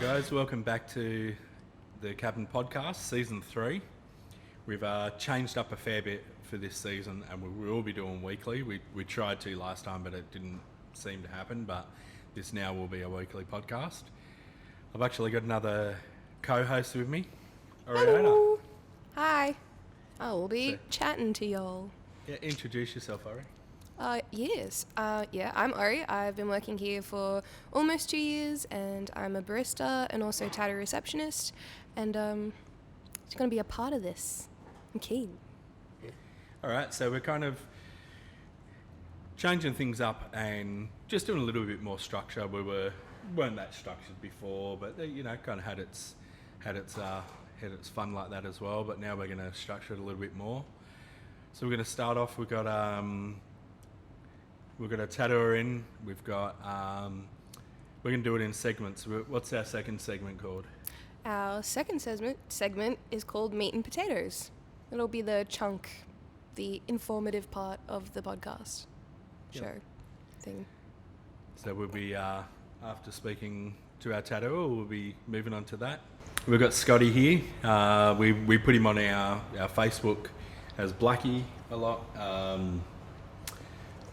guys, welcome back to the Cabin Podcast, Season 3. We've changed up a fair bit for this season and we will be doing weekly. We tried to last time but it didn't seem to happen, but this now will be a weekly podcast. I've actually got another co-host with me, Ariana. Hello. Hi. I will be chatting to y'all. Yeah, introduce yourself, Ari. Yes. I'm Ori. I've been working here for almost 2 years, and I'm a barista and also tattoo receptionist, and it's going to be a part of this. I'm keen. All right, so we're kind of changing things up and just doing a little bit more structure. We weren't that structured before, but kind of had its fun like that as well. But now we're going to structure it a little bit more. So we're going to start off. We've got a tattooer in. We've got we're going to do it in segments. What's our second segment called? Our second segment is called Meat and Potatoes. It'll be the informative part of the podcast show thing. So we'll be, after speaking to our tattooer, we'll be moving on to that. We've got Scotty here. We put him on our Facebook as Blackie a lot.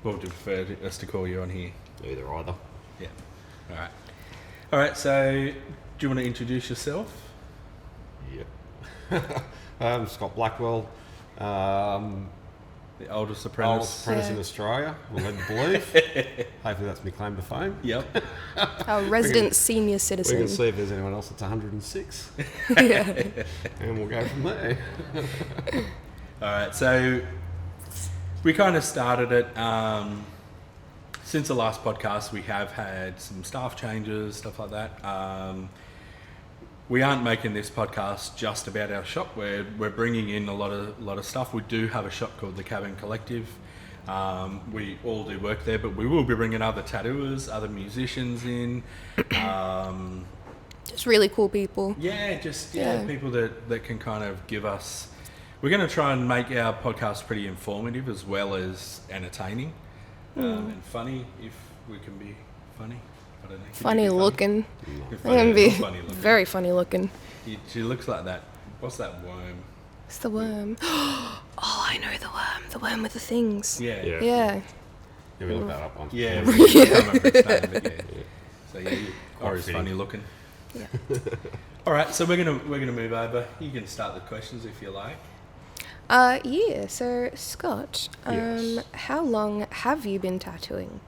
What would you prefer us to call you on here? Either. Yeah. All right, so do you want to introduce yourself? Yep. I'm Scott Blackwell. The oldest apprentice. In Australia, we're led to believe. Hopefully that's my claim to fame. Yep. Our resident senior citizen. We can see if there's anyone else that's 106. Yeah. And we'll go from there. All right, so we kind of started it, since the last podcast we have had some staff changes, stuff like that. We aren't making this podcast just about our shop. We're bringing in a lot of stuff. We do have a shop called the Cabin Collective. We all do work there, but we will be bringing other tattooers, other musicians in. Just really cool people. People that can kind of give us... We're going to try and make our podcast pretty informative as well as entertaining and funny, if we can be funny. I don't know. Funny looking. You're I'm going to be funny looking. very funny looking. She looks like that. What's that worm? It's the worm. Oh, I know the worm. The worm with the things. Yeah. Yeah. Yeah. Yeah, we looked that up once. Yeah. I can't remember its name, but yeah. So yeah, Ori's fitting. funny looking. Yeah. All right, so we're gonna move over. You can start the questions if you like. So Scott, Yes. how long have you been tattooing?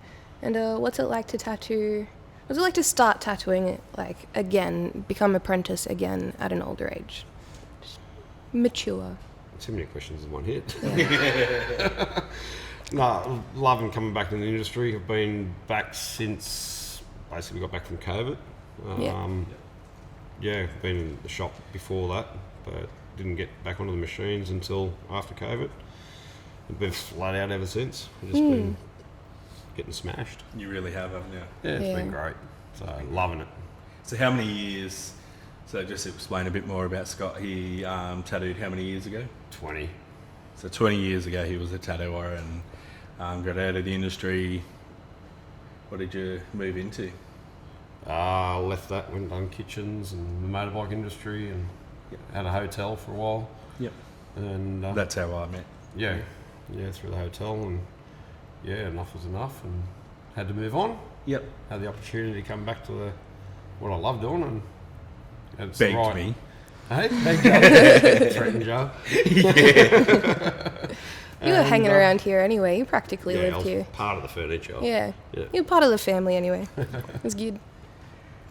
And what's it like to tattoo? What's it like to start tattooing, like, again, become apprentice again at an older age? Just mature. Too many questions in one hit. No, loving coming back in the industry. I've been back since basically got back from COVID. Been in the shop before that, but didn't get back onto the machines until after COVID. I've been flat out ever since. I've just been getting smashed. You really have, haven't you? Yeah, it's been Yeah. great. So loving it. So how many years? So just explain a bit more about Scott. He tattooed how many years ago? 20. So 20 years ago he was a tattooer and got out of the industry. What did you move into? Left that, went and done kitchens and the motorbike industry and had a hotel for a while. Yep. And That's how I met. yeah, through the hotel, and enough was enough, and had to move on. Yep. Had the opportunity to come back to what I love doing, and it's Begged right. me. Hey, begged Joe. Threatened Joe. You were hanging around here anyway. You practically Yeah, I lived was here. part of the furniture. Yeah. Yeah. You're part of the family anyway. It was good.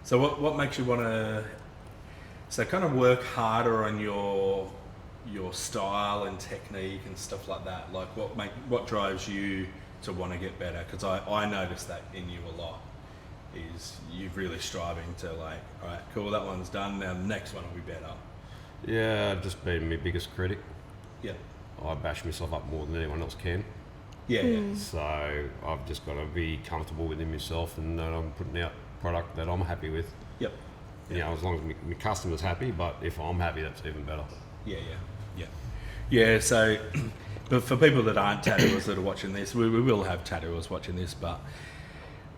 So what makes you want to kind of work harder on your style and technique and stuff like that? Like what drives you to want to get better? Because I noticed that in you a lot, is you really striving to, like, all right, cool, that one's done, now the next one will be better. Yeah, I've just been my biggest critic. Yeah. I bash myself up more than anyone else can. Yeah. So I've just got to be comfortable within myself and that I'm putting out product that I'm happy with. Yep. You know, as long as my customer's happy, but if I'm happy, that's even better. Yeah, so but for people that aren't tattooers that are watching this, we will have tattooers watching this, but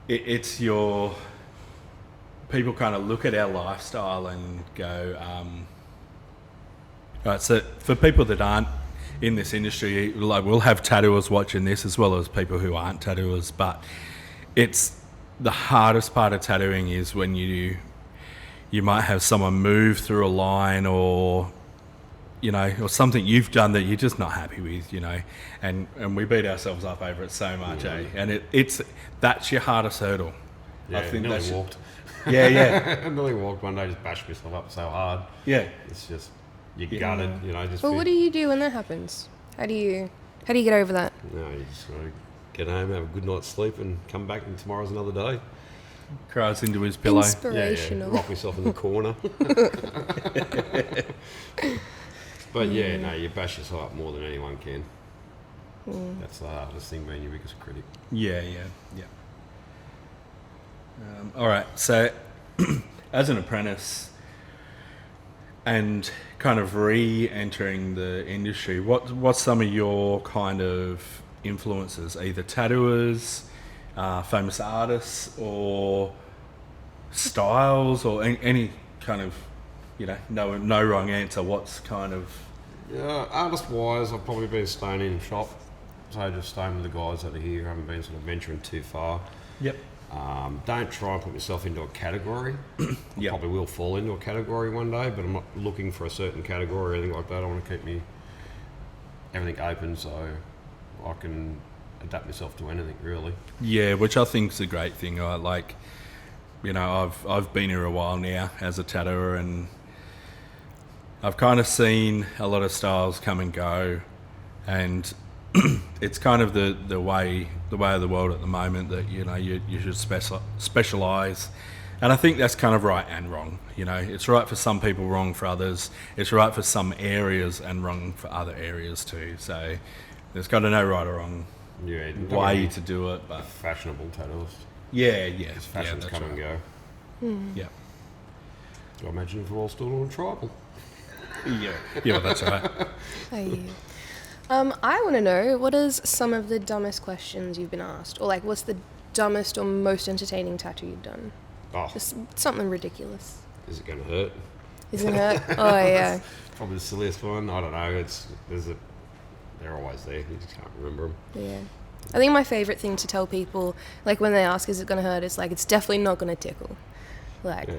it's your people kind of look at our lifestyle and go, right, so for people that aren't in this industry, like we'll have tattooers watching this as well as people who aren't tattooers, but it's the hardest part of tattooing is when you might have someone move through a line or, you know, or something you've done that you're just not happy with, you know, and we beat ourselves up over it so much, and that's your hardest hurdle. Yeah, I think nearly walked. Yeah. I nearly walked one day, just bashed myself up so hard. Yeah. It's just, you're gutted, you know. Just Well, what do you do when that happens? How do you get over that? No, you just got to get home, have a good night's sleep, and come back, and tomorrow's another day. Cries into his pillow. Inspirational. Yeah, rock myself in the corner. But yeah, no, you bash yourself up more than anyone can. That's the hardest thing, being your biggest critic. Yeah. All right, so as an apprentice and kind of re-entering the industry, what's some of your kind of influences? Either tattooers, famous artists, or styles, or any kind of, you know, no wrong answer. What's kind of... Yeah, artist-wise, I've probably been staying in shop. So just staying with the guys that are here. I haven't been sort of venturing too far. Yep. Don't try and put myself into a category. I probably will fall into a category one day, but I'm not looking for a certain category or anything like that. I want to keep everything open so I can adapt myself to anything, really. Yeah, which I think is a great thing. Like, you know, I've been here a while now as a tattooer, and I've kind of seen a lot of styles come and go, and it's kind of the way of the world at the moment that, you know, you should specialise, and I think that's kind of right and wrong. You know, it's right for some people, wrong for others. It's right for some areas and wrong for other areas too. So there's kind of no right or wrong way to do it. But fashionable tattoos. Yeah. Fashions come and go. Yeah. I imagine if we're all still on tribal. Yeah, that's right. I want to know, what is some of the dumbest questions you've been asked? Or like, what's the dumbest or most entertaining tattoo you've done? Oh, Just something ridiculous. is it going to hurt? Isn't it? Oh, yeah. Probably the silliest one. I don't know. They're always there. You just can't remember them. Yeah. I think my favourite thing to tell people, like when they ask, is it going to hurt? It's like, it's definitely not going to tickle. Like,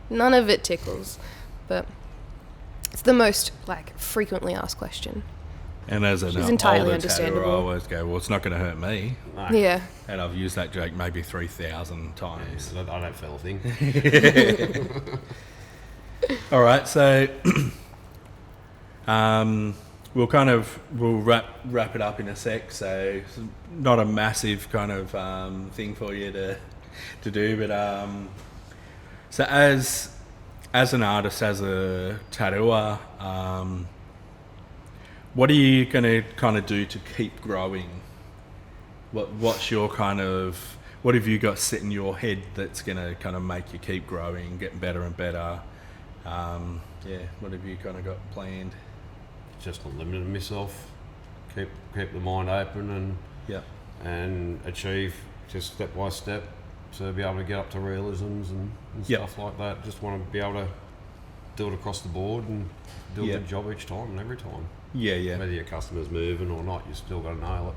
none of it tickles. But it's the most, like, frequently asked question. And as an older tattooer, I always go, well, it's not going to hurt me. No. Yeah. And I've used that joke maybe 3,000 times. I don't feel a thing. All right, so we'll wrap it up in a sec. So it's not a massive kind of thing for you to do, but so as an artist, as a tattooer, what are you going to kind of do to keep growing? What's your kind of, what have you got set in your head that's going to kind of make you keep growing, getting better and better? What have you kind of got planned? Just not limiting myself. Keep the mind open and achieve just step by step to be able to get up to realisms and stuff like that. Just want to be able to do it across the board and do a good job each time and every time. Yeah. Whether your customer's moving or not, you still got to nail it.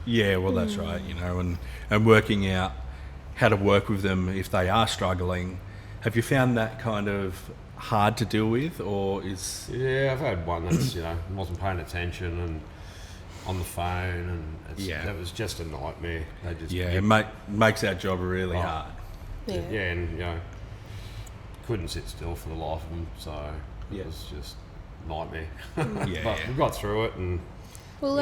Yeah, well, that's right, you know, and working out how to work with them if they are struggling. Have you found that kind of hard to deal with, or is... Yeah, I've had one that's, you know, wasn't paying attention and on the phone, and that was just a nightmare. They just it makes our job really hard. Yeah, and, you know, couldn't sit still for the life of them, so it was just nightmare. But we got through it, and well,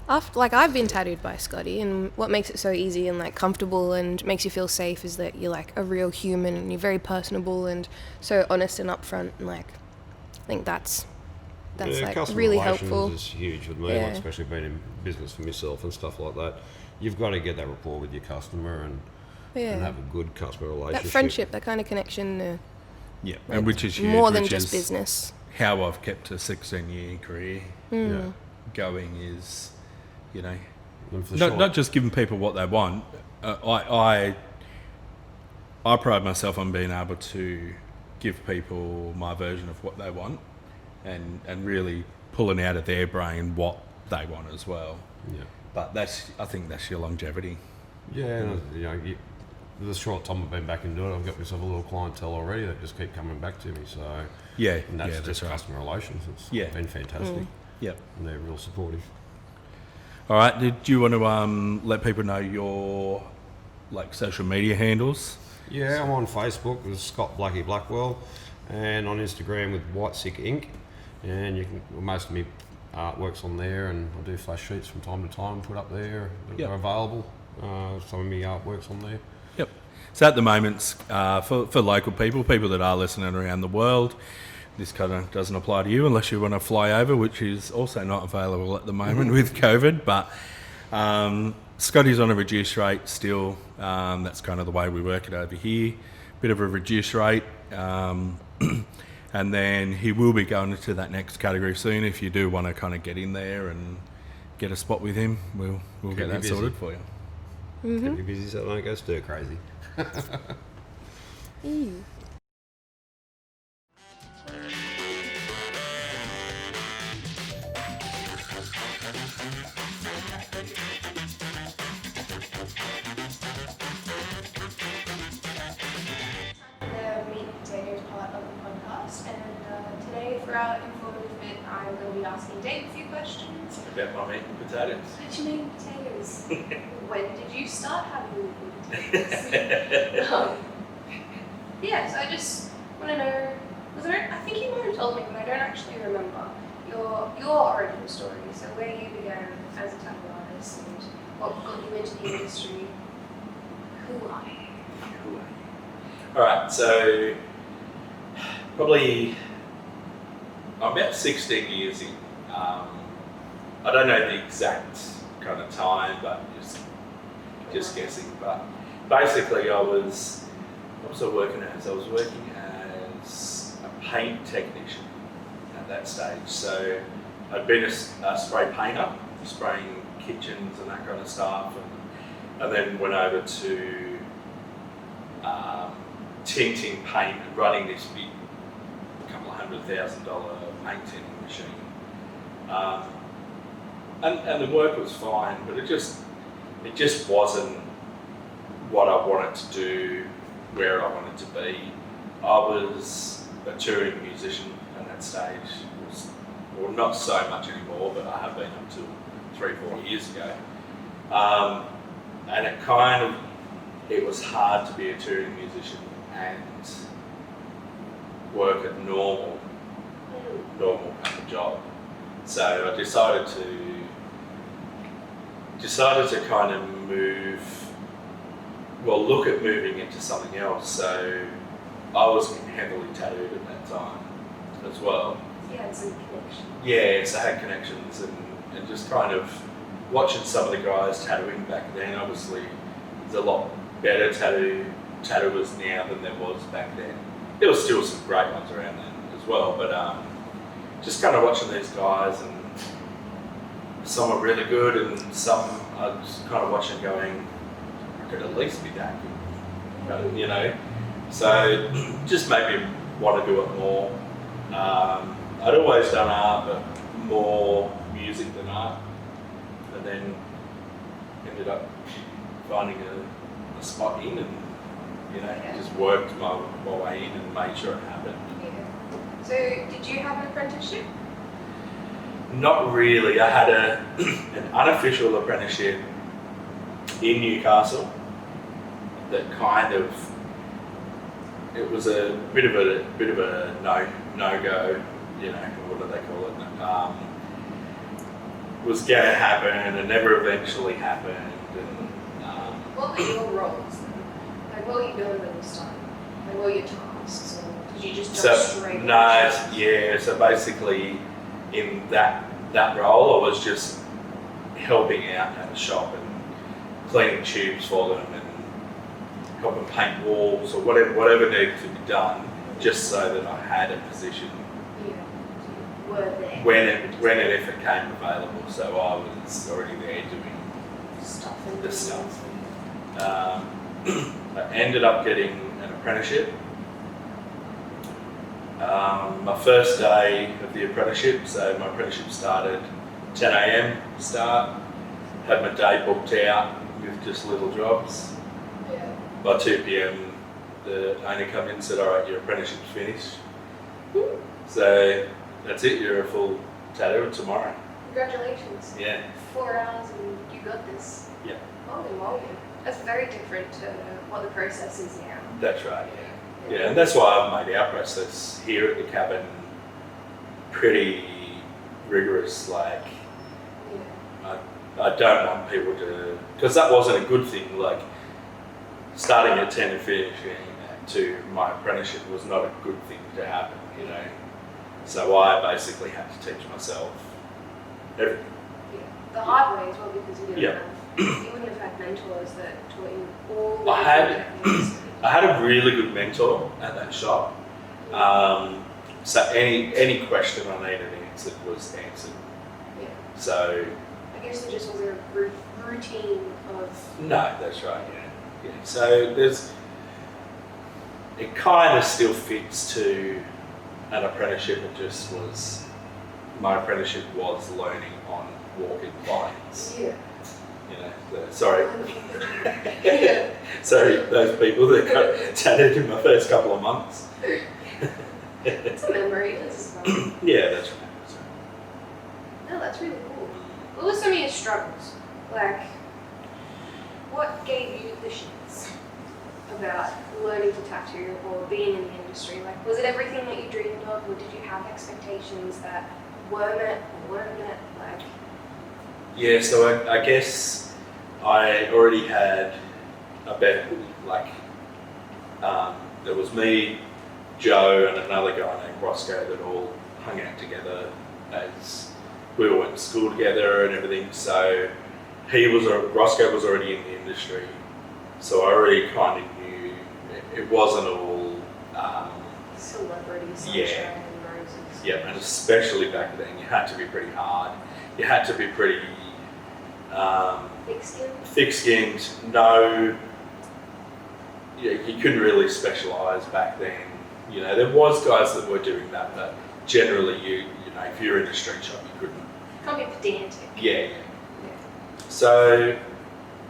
I've been tattooed by Scotty, and what makes it so easy and like comfortable and makes you feel safe is that you're like a real human and you're very personable and so honest and upfront, and like I think that's like really helpful. Is huge with me, like, especially being in business for myself and stuff like that. You've got to get that rapport with your customer and have a good customer relationship. That friendship, that kind of connection. Like, and which is huge, more than just business. How I've kept a 16-year career going is, you know, not just giving people what they want. I pride myself on being able to give people my version of what they want, and really pulling out of their brain what they want as well. Yeah. But I think that's your longevity. Yeah, and, you know, the short time I've been back into it, I've got myself a little clientele already that just keep coming back to me. So Yeah, and that's yeah, just that's right. customer relations. It's Yeah. been fantastic. Yep. And they're real supportive. All right. Did you want to let people know your social media handles? Yeah, I'm on Facebook with Scott Blackie Blackwell, and on Instagram with White Sick Inc. And you can most of my artwork's on there, and I do flash sheets from time to time, put up there. They're available. Some of my artwork's on there. Yep. So at the moment, for local people that are listening around the world, this kind of doesn't apply to you unless you want to fly over, which is also not available at the moment with COVID. But Scotty's on a reduced rate still. That's kind of the way we work it over here. Bit of a reduced rate. And then he will be going into that next category soon. If you do want to kind of get in there and get a spot with him, we'll get that sorted for you. Keep you busy so I don't go stir crazy. The meat and potatoes part of the podcast, and today for our informative bit, I'm going to be asking Dave a few questions. About my meat and potatoes. About your meat and potatoes. When did you start having meat and potatoes? So I just want to know, I think you might have told me, but I don't actually remember your origin story. So where you began as a tattoo artist and what got you into the industry. Who are you? All right, so probably I'm about 16 years in. I don't know the exact kind of time, but just guessing. But basically, what was I working as? I was working as a paint technician at that stage. So I'd been a spray painter, spraying kitchens and that kind of stuff, and then went over to tinting paint and running this big couple of $100,000 paint tinting machine. And the work was fine, but it just wasn't what I wanted to do, where I wanted to be. I was a touring musician at that stage. Well, not so much anymore, but I have been up to 3-4 years ago. And it was hard to be a touring musician and work a normal kind of job. So I decided to kind of look at moving into something else. So I was heavily tattooed at that time as well. You had some connections. Yeah, so I had connections and just kind of watching some of the guys tattooing back then. Obviously, there's a lot better tattooers now than there was back then. There was still some great ones around then as well, but just kind of watching these guys, and some are really good and some I was kind of watching going, I could at least be that good, you know. So just made me want to do it more. I'd always done art, but more music than art, and then ended up finding a spot in, and just worked my way in and made sure it happened. Yeah. So did you have an apprenticeship? Not really. I had an unofficial apprenticeship in Newcastle that it was a bit of a no go, what do they call it? Was going to happen and never eventually happened. And what were your roles then? Like, what were you doing at this time? Like, what were your tasks? Or did you just jump straight into it? Yeah, so basically in that role I was just helping out at the shop and cleaning tubes for them and helping paint walls or whatever needed to be done, just so that I had a position Were there when and if it came available. So I was already there doing stuff the stuff. I ended up getting apprenticeship. My first day of the apprenticeship, so my apprenticeship started 10 a.m. start, had my day booked out with just little jobs. Yeah. By 2 p.m. the owner come in and said, all right, your apprenticeship's finished. So that's it, you're a full tattooer tomorrow. Congratulations. Yeah. 4 hours and you got this. Yeah. Holy moly. That's very different to what the process is now. That's right, yeah. Yeah, and that's why I've made our process here at the cabin pretty rigorous. Like, I don't want people to, because that wasn't a good thing. Like, starting at 10 and finishing at 2, my apprenticeship was not a good thing to happen, you know. So I basically had to teach myself everything. Yeah. The hard way as well, because you didn't Yeah. have, you wouldn't have had mentors that taught you all the I had- different techniques. I had a really good mentor at that shop. So any question I needed answered was answered. Yeah. So I guess there just was a routine of. no, that's right. Yeah. So it kind of still fits to an apprenticeship. It just was my apprenticeship was learning on walk-in clients. Yeah. You know, sorry. Yeah. Sorry, those people that got tattooed in my first couple of months. It's a memory. This is fun. Yeah, that's right. No, that's really cool. What were some of your struggles? Like, what gave you the shits about learning to tattoo or being in the industry? Like, was it everything that you dreamed of, or did you have expectations that were met or weren't met? Like, Yeah, so I guess I already had a bit, like, there was me, Joe, and another guy named Roscoe that all hung out together as we all went to school together and everything. So Roscoe was already in the industry, so I already kind of knew it wasn't all. celebrity sunshine Yeah. and roses. Yeah, and especially back then, you had to be pretty hard. You had to be pretty Thick skin? thick-skinned. No, you couldn't really specialise back then. You know, there was guys that were doing that, but generally, you know, if you're in a street shop, you couldn't. Can't be pedantic. Yeah. So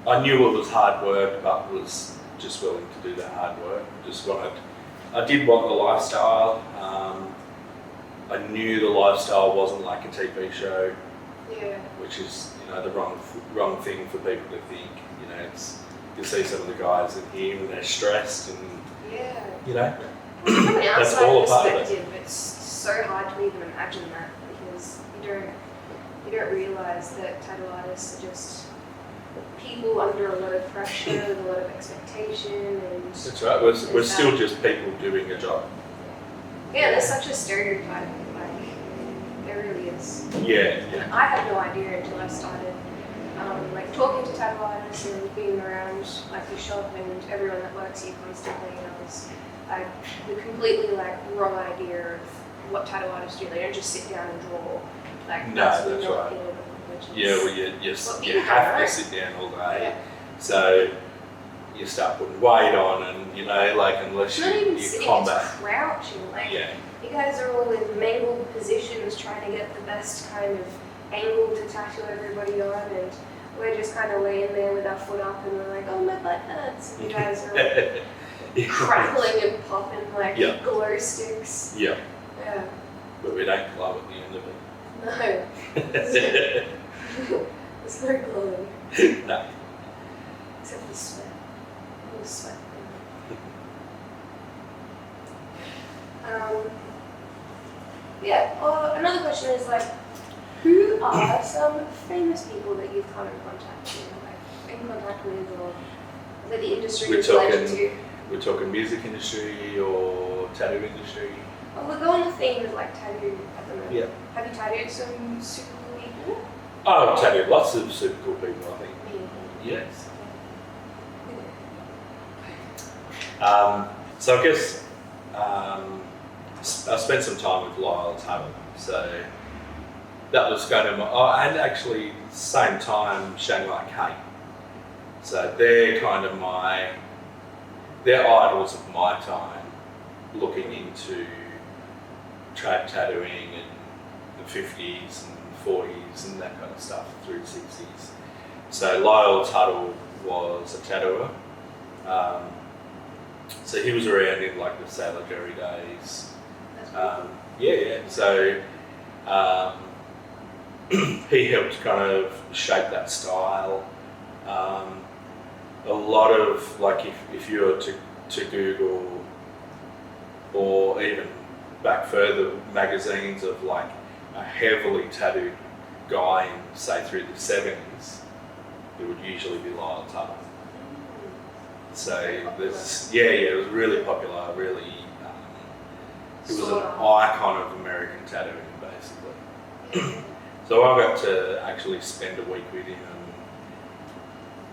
I knew it was hard work, but was just willing to do that hard work. I did want the lifestyle. I knew the lifestyle wasn't like a TV show, Yeah. which is, you know, the wrong thing for people to think. You know, you see some of the guys in here and they're stressed and, Yeah. you know. From an That's outside all a part of it. perspective, it's so hard to even imagine that, because you don't realise that tattoo artists are just people under a lot of pressure and a lot of expectation, and That's right. We're still just people doing a job. yeah, there's such a stereotype. Like, there really is. Yeah. And I had no idea until I started like talking to tattoo artists and being around like the shop and everyone that works here constantly. And I had the completely like wrong idea of what tattoo artists do. They don't just sit down and draw. Like, No, that's not right. in it, which is- Yeah, well, you have to sit down all day. Yeah. So you start putting weight on, and you know, like unless It's not even you sitting, combat. it's crouching. Like, Yeah, you guys are all in mangled positions trying to get the best kind of angle to tattoo everybody on, and we're just kind of laying there with our foot up, and we're like, oh, my butt hurts. And you guys are like crackling and popping like Yeah. glow sticks. Yeah, Yeah. but we don't glow at the end of No. it. There's no glowing. No. Except for sweat. All the sweat. Yeah. Another question is like, who are some famous people that you've come in contact with, like in contact with, or that the industry We're has led you talking- to? We're talking music industry or tattoo industry. Well, we're going the theme of like tattoo at the moment. Yeah. Have you tattooed some super cool people? Oh, I've tattooed lots of super cool people, I think. Me. Yes. So I guess I spent some time with Lyle Taylor, so that was kind of and actually same time Shanghai Kate. So they're kind of they're idols of my time, looking into trad tattooing and the 50s and 40s and that kind of stuff through the 60s. So Lyle Tuttle was a tattooer. So he was around in like the Sailor Jerry days. So he helped kind of shape that style. A lot of, like, if you were to Google, or even back further, magazines of like a heavily tattooed guy in, say, through the 70s, it would usually be Lyle Tuttle. So there's, it was really popular, really, it was an icon of American tattooing, basically. So I got to actually spend a week with him, and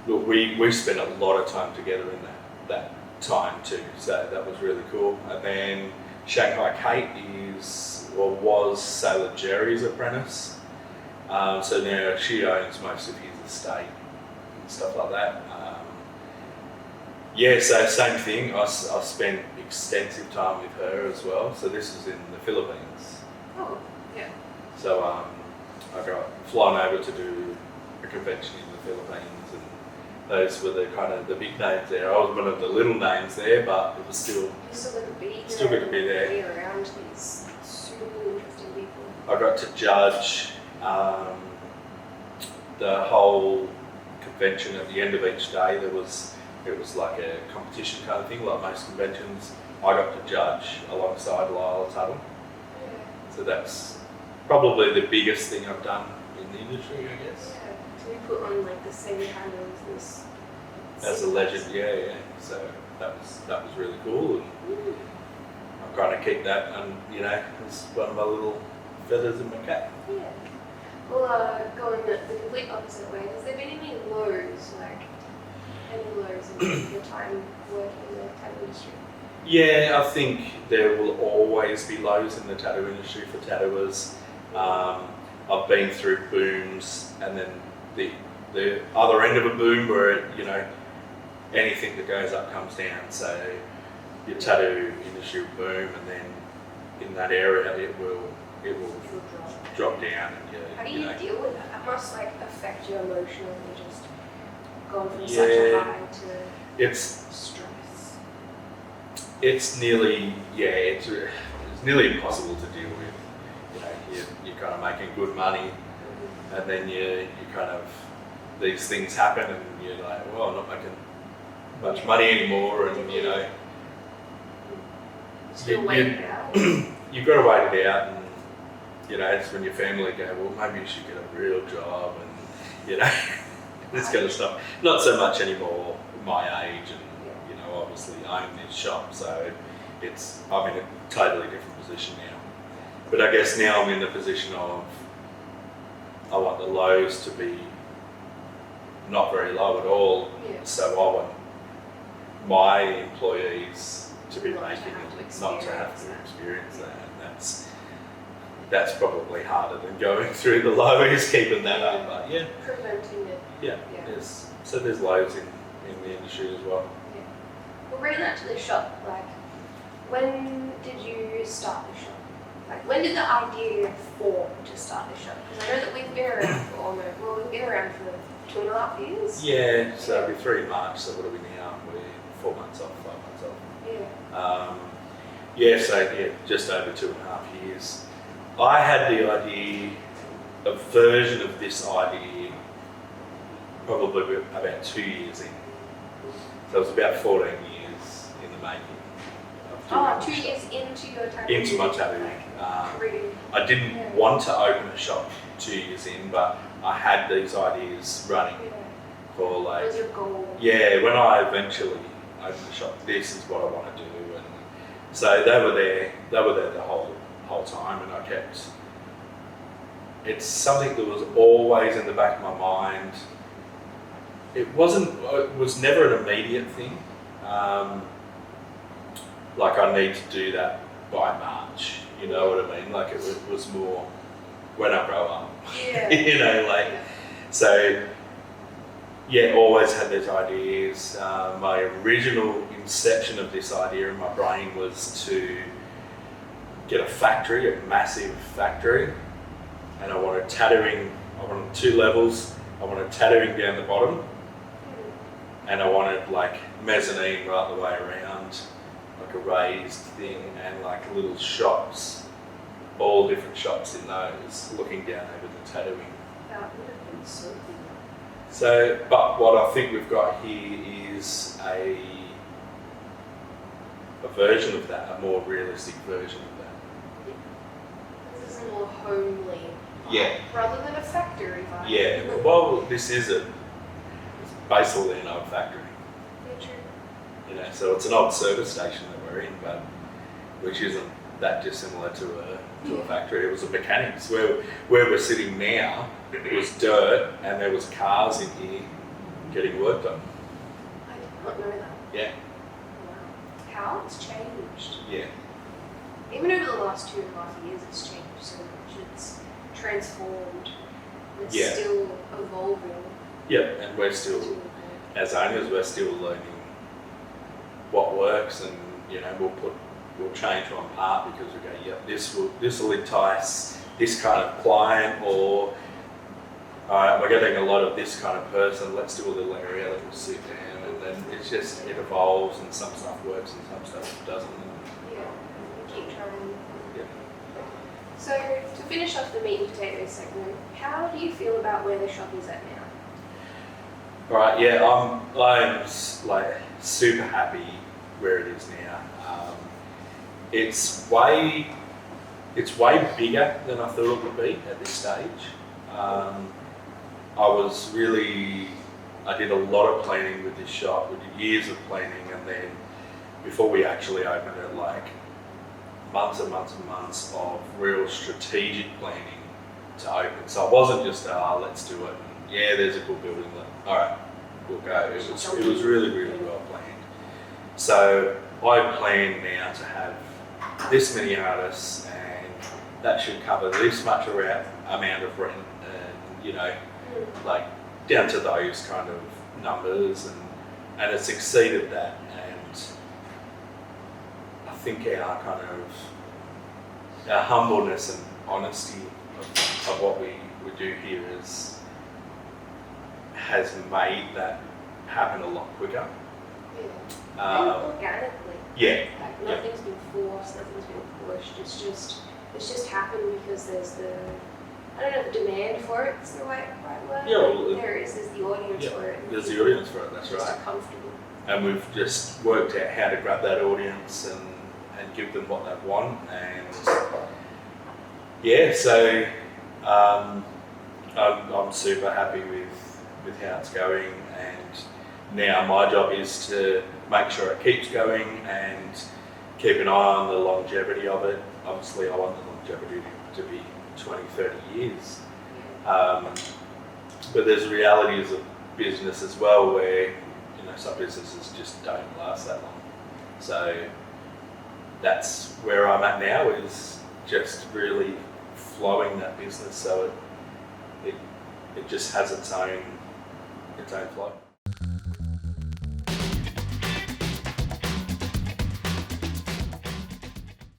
look, we spent a lot of time together in that time too, so that was really cool. And then Shanghai Kate was Sailor Jerry's apprentice, so now she owns most of his estate and stuff like that. So same thing, I spent extensive time with her as well, so this is in the Philippines. Oh, yeah. So I got flown over to do a convention in the Philippines, and those were the kind of the big names there. I was one of the little names there, but it was still good to be there. Be around these super interesting people. I got to judge the whole convention. At the end of each day, it was like a competition kind of thing, like most conventions. I got to judge alongside Lyle Tuttle. Yeah. So that's probably the biggest thing I've done in the industry, I guess. Yeah. So you put on like the same kind of this. As a legend, yeah. So that was really cool, and I kind of keep that, and it's one of my little feathers in my cap. Yeah. Well, going the complete opposite way, has there been any lows, in your time working in the tattoo industry? Yeah, I think there will always be lows in the tattoo industry for tattooers. I've been through booms, and then the other end of a boom where anything that goes up comes down. So your tattoo industry will boom, and then in that area it will drop down. And how do you deal with that? That must affect you emotionally, just going from such a high to stress. It's nearly it's nearly impossible to deal with. You're kind of making good money, and then you kind of, these things happen, and you're like, well, I'm not making much money anymore, and Still wait it out. You've got to wait it out, and it's when your family go, well, maybe you should get a real job, and this kind of stuff. Not so much anymore my age, and obviously I own this shop, so I'm in a totally different position now. But I guess now I'm in the position of, I want the lows to be not very low at all, so I want my employees to be making it, not to have to experience that. And that's probably harder than going through the lows, keeping that up. But preventing it. Yeah. There's lows in the industry as well. Yeah. Well, bringing that to the shop, when did you start the shop? When did the idea form to start the shop? Because I know that we've been around for 2.5 years. Yeah, so it'll be 3 March, so what are we now? We're 4 months off, 5 months off. Yeah. Just over 2.5 years. I had the idea, a version of this idea, probably about 2 years in. So it was about 14 years in the making. 2 years into your tattoo? Into my tattoo. I didn't want to open a shop 2 years in, but I had these ideas running for What was your goal? Yeah, when I eventually opened the shop, this is what I want to do, and so they were there the whole time, and I kept. It's something that was always in the back of my mind. It was never an immediate thing. I need to do that by March. You know what I mean? It was more when I grow up. Yeah. So. Yeah, always had those ideas. My original inception of this idea in my brain was to get a factory, a massive factory, and I wanted 2 levels. I wanted tattooing down the bottom, and I wanted like mezzanine right the way around, like a raised thing, and like little shops, all different shops in those, looking down over the tattooing. That would have been so cool. So, but what I think we've got here is a version of that, a more realistic version of that. This is a more homely. Yeah. Rather than a factory vibe. Yeah, well, this is it's basically an old factory. Yeah, true. You know, so it's an old service station that we're in, but which isn't that dissimilar to a factory. It was a mechanics. Where we're sitting now, it was dirt, and there was cars in here getting work done. I did not know that. Yeah, Wow. How it's changed. yeah, Even over the last 2.5 years, it's changed so much. It's transformed. It's Yeah. still evolving. yeah. And we're still, to evolve. as owners, we're still learning what works, and you know, we'll change one part because we go, yep, this will entice this kind of client, or we're getting a lot of this kind of person. Let's do a little area that will sit down, and then it evolves, and some stuff works and some stuff doesn't. Yeah. Keep trying. Yeah. So to finish off the meat and potatoes segment, how do you feel about where the shop is at now? All right, yeah, I'm like super happy where it is now. It's way bigger than I thought it would be at this stage. I did a lot of planning with this shop. We did years of planning, and then before we actually opened it, like months and months and months of real strategic planning to open. So it wasn't just let's do it. And, yeah, there's a cool building. All right, we'll go. It was really well planned. So I plan now to have this many artists, and that should cover this much amount of rent, and you know, like down to those kind of numbers, and it's exceeded that. And I think our humbleness and honesty of what we do here has made that happen a lot quicker. Yeah. And organically. Yeah. Like nothing's been forced, nothing's been pushed. It's just happened because there's I don't know if the demand for it is the right word. Yeah, well, there's the audience for it. There's the audience for it, that's It's right. just comfortable. And we've just worked out how to grab that audience and give them what they want. And yeah, so I'm super happy with how it's going. And now my job is to make sure it keeps going and keep an eye on the longevity of it. Obviously, I want the longevity to be 20, 30 years. But there's realities of business as well where, you know, some businesses just don't last that long. So that's where I'm at now, is just really flowing that business so it just has its own flow.